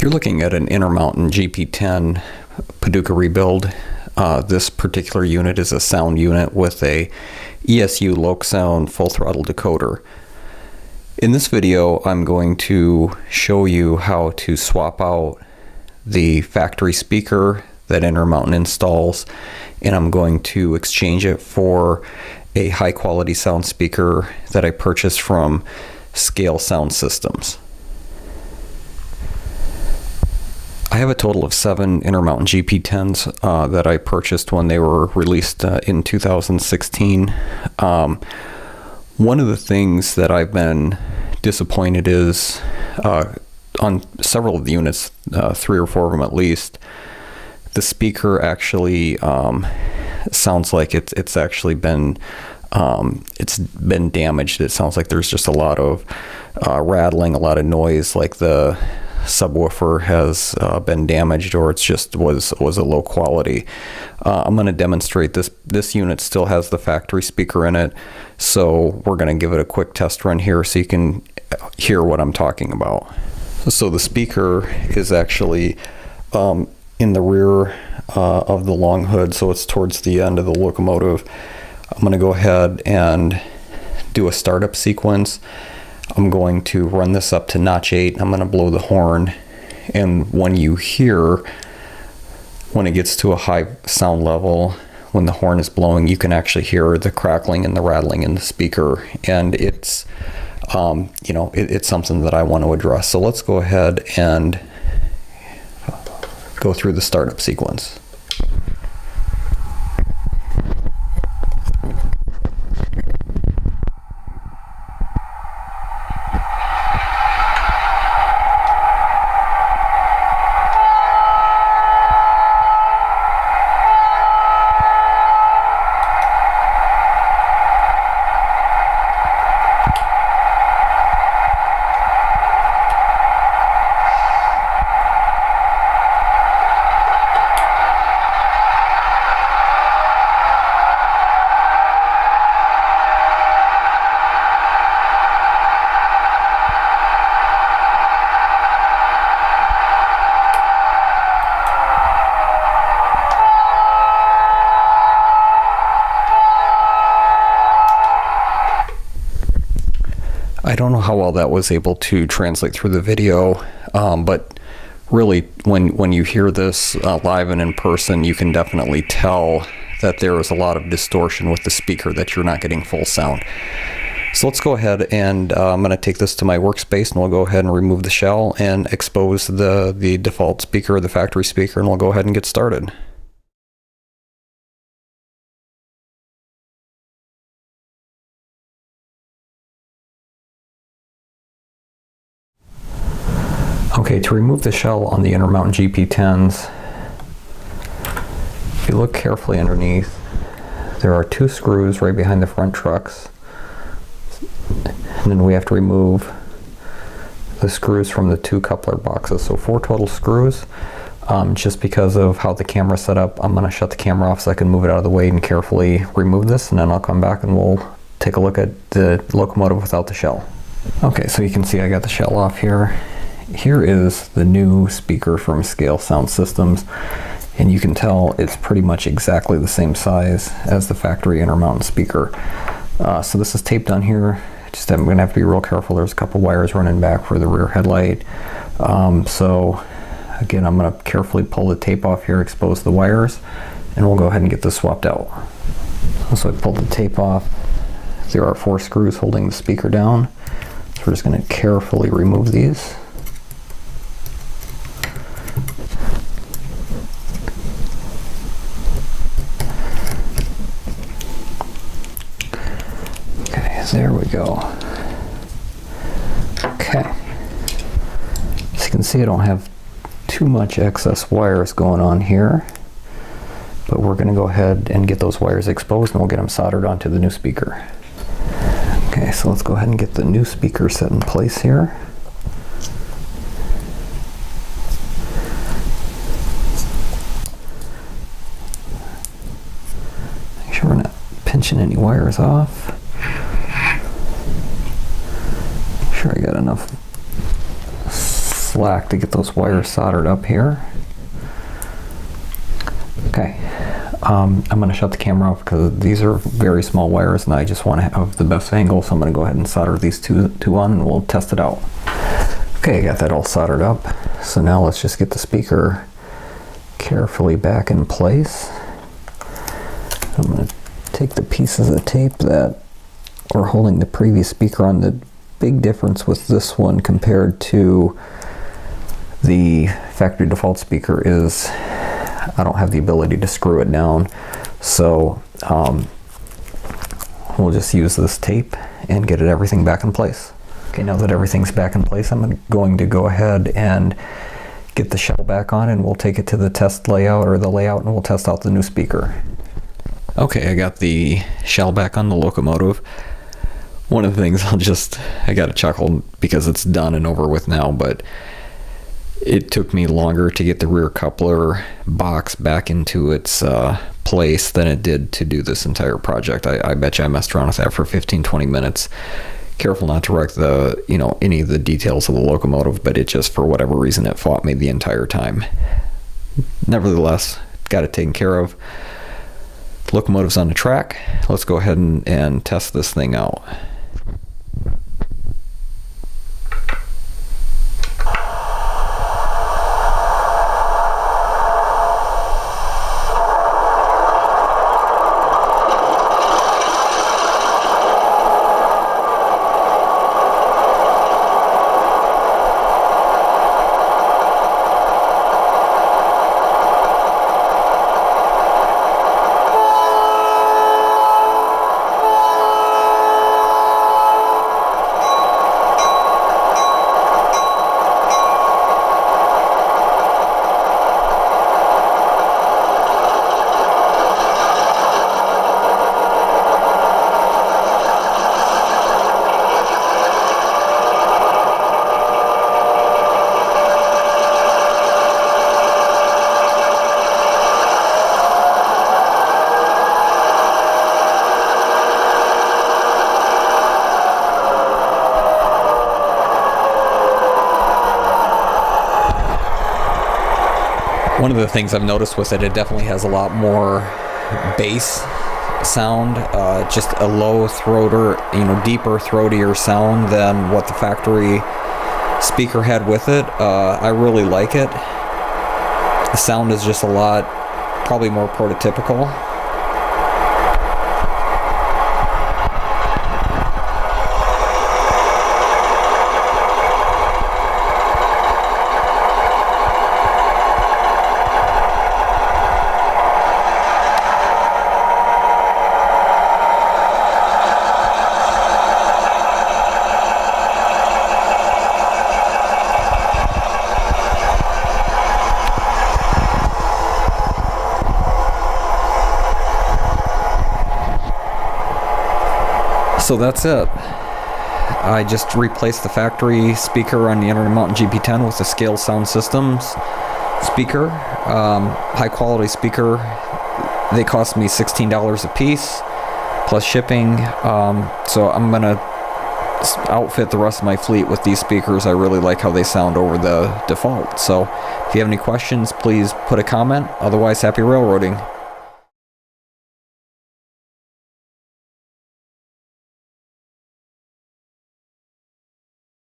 You're looking at an Intermountain GP10 Paducah rebuild. This particular unit is a sound unit with a ESU Loc-Sound full throttle decoder. In this video, I'm going to show you how to swap out the factory speaker that Intermountain installs, and I'm going to exchange it for a high quality sound speaker that I purchased from Scale Sound Systems. I have a total of 7 Intermountain GP10s that I purchased when they were released in 2016. One of the things that I've been disappointed is on several of the units, 3 or 4 of them at least, the speaker actually sounds like it's actually been damaged. It sounds like there's just a lot of rattling, a lot of noise, like the subwoofer has been damaged, or it's just was a low quality. I'm going to demonstrate this unit still has the factory speaker in it, so we're going to give it a quick test run here so you can hear what I'm talking about. So the speaker is actually in the rear of the long hood, so it's towards the end of the locomotive. I'm going to go ahead and do a startup sequence. I'm going to run this up to notch 8. I'm going to blow the horn, and when you hear, when it gets to a high sound level, when the horn is blowing, you can actually hear the crackling and the rattling in the speaker, and it's it's something that I want to address. So let's go ahead and go through the startup sequence. I don't know how well that was able to translate through the video, but really when you hear this live and in person, you can definitely tell that there is a lot of distortion with the speaker, that you're not getting full sound. So let's go ahead and I'm going to take this to my workspace, and we'll go ahead and remove the shell and expose the default speaker, the factory speaker, and we'll go ahead and get started. Okay, to remove the shell on the Intermountain GP10s, if you look carefully underneath, there are 2 screws right behind the front trucks, and then we have to remove the screws from the 2 coupler boxes. So 4 total screws. Just because of how the camera's set up, I'm going to shut the camera off so I can move it out of the way and carefully remove this, and then I'll come back and we'll take a look at the locomotive without the shell. Okay, so you can see I got the shell off here. Here is the new speaker from Scale Sound Systems, and you can tell it's pretty much exactly the same size as the factory Intermountain speaker. So this is taped on here. I'm going to have to be real careful. There's a couple wires running back for the rear headlight. So again, I'm going to carefully pull the tape off here, expose the wires, and we'll go ahead and get this swapped out. So I pulled the tape off. There are 4 screws holding the speaker down. So we're just going to carefully remove these. There we go. Okay. So you can see I don't have too much excess wires going on here, but we're going to go ahead and get those wires exposed, and we'll get them soldered onto the new speaker. Okay, so let's go ahead and get the new speaker set in place here. Make sure we're not pinching any wires off. Make sure I got enough slack to get those wires soldered up here. Okay, I'm going to shut the camera off because these are very small wires and I just want to have the best angle, so I'm going to go ahead and solder these two on and we'll test it out. Okay, I got that all soldered up, so now let's just get the speaker carefully back in place. I'm going to take the pieces of tape that were holding the previous speaker on. The big difference with this one compared to the factory default speaker is I don't have the ability to screw it down, so we'll just use this tape and get everything back in place. Okay, now that everything's back in place, I'm going to go ahead and get the shell back on and we'll take it to the test layout, or the layout, and we'll test out the new speaker. Okay, I got the shell back on the locomotive. One of the things I got to chuckle because it's done and over with now, but it took me longer to get the rear coupler box back into its place than it did to do this entire project. I bet you I messed around with that for 15-20 minutes. Careful not to wreck the, any of the details of the locomotive, but it just, for whatever reason, it fought me the entire time. Nevertheless, got it taken care of. Locomotive's on the track. Let's go ahead and test this thing out. One of the things I've noticed with it definitely has a lot more bass sound, just a low throater, deeper, throatier sound than what the factory speaker had with it. I really like it. The sound is just a lot, probably more prototypical. So that's it. I just replaced the factory speaker on the Intermountain GP10 with the Scale Sound Systems speaker. High quality speaker. They cost me $16 a piece plus shipping. So I'm gonna outfit the rest of my fleet with these speakers. I really like how they sound over the default. So if you have any questions, please put a comment. Otherwise, happy railroading.